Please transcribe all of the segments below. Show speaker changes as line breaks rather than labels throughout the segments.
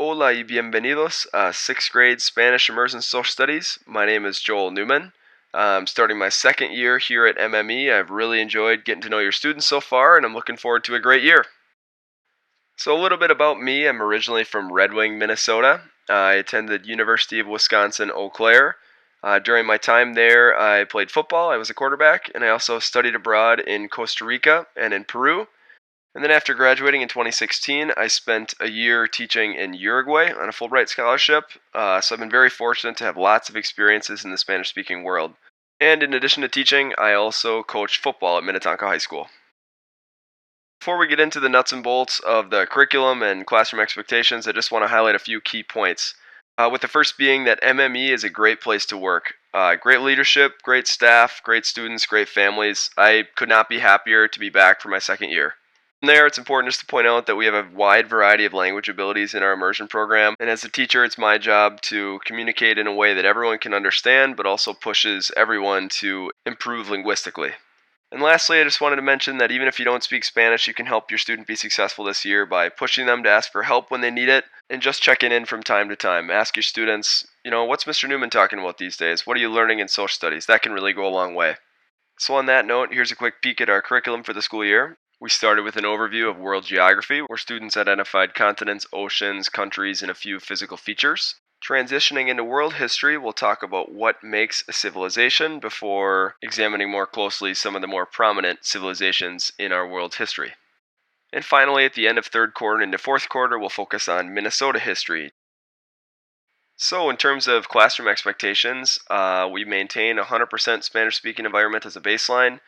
Hola y bienvenidos a 6th grade Spanish Immersion Social Studies. My name is Joel Newman. I'm starting my second year here at MME. I've really enjoyed getting to know your students so far, and I'm looking forward to a great year. So, a little bit about me. I'm originally from Red Wing, Minnesota. I attended University of Wisconsin Eau Claire. During my time there, I played football. I was a quarterback, and I also studied abroad in Costa Rica and in Peru. And then after graduating in 2016, I spent a year teaching in Uruguay on a Fulbright scholarship. So I've been very fortunate to have lots of experiences in the Spanish speaking world. And in addition to teaching, I also coach football at Minnetonka High School. Before we get into the nuts and bolts of the curriculum and classroom expectations, I just want to highlight a few key points. With the first being that MME is a great place to work. Great leadership, great staff, great students, great families. I could not be happier to be back for my second year. There, it's important just to point out that we have a wide variety of language abilities in our immersion program, and as a teacher, it's my job to communicate in a way that everyone can understand, but also pushes everyone to improve linguistically. And lastly, I just wanted to mention that even if you don't speak Spanish, you can help your student be successful this year by pushing them to ask for help when they need it, and just checking in from time to time. Ask your students, what's Mr. Newman talking about these days? What are you learning in social studies? That can really go a long way. So, on that note, here's a quick peek at our curriculum for the school year. We started with an overview of world geography, where students identified continents, oceans, countries, and a few physical features. Transitioning into world history, we'll talk about what makes a civilization before examining more closely some of the more prominent civilizations in our world's history. And finally, at the end of third quarter and into fourth quarter, we'll focus on Minnesota history. So, in terms of classroom expectations, we maintain a 100% Spanish speaking environment as a baseline.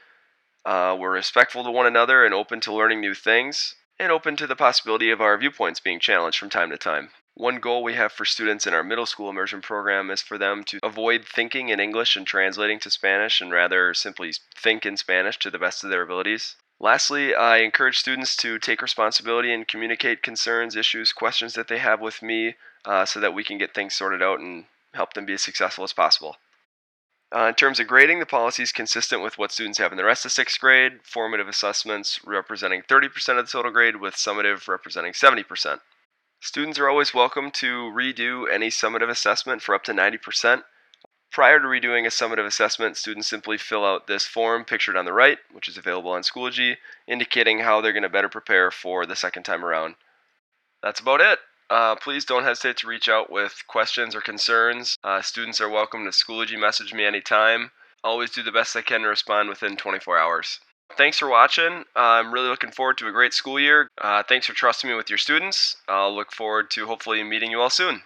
We're respectful to one another and open to learning new things, and open to the possibility of our viewpoints being challenged from time to time. One goal we have for students in our middle school immersion program is for them to avoid thinking in English and translating to Spanish, and rather simply think in Spanish to the best of their abilities. Lastly, I encourage students to take responsibility and communicate concerns, issues, questions that they have with me so that we can get things sorted out and help them be as successful as possible. In terms of grading, the policy is consistent with what students have in the rest of sixth grade, formative assessments representing 30% of the total grade, with summative representing 70%. Students are always welcome to redo any summative assessment for up to 90%. Prior to redoing a summative assessment, students simply fill out this form pictured on the right, which is available on Schoology, indicating how they're going to better prepare for the second time around. That's about it. Please don't hesitate to reach out with questions or concerns. Students are welcome to Schoology message me anytime. Always do the best I can to respond within 24 hours. Thanks for watching. I'm really looking forward to a great school year. Thanks for trusting me with your students. I'll look forward to hopefully meeting you all soon.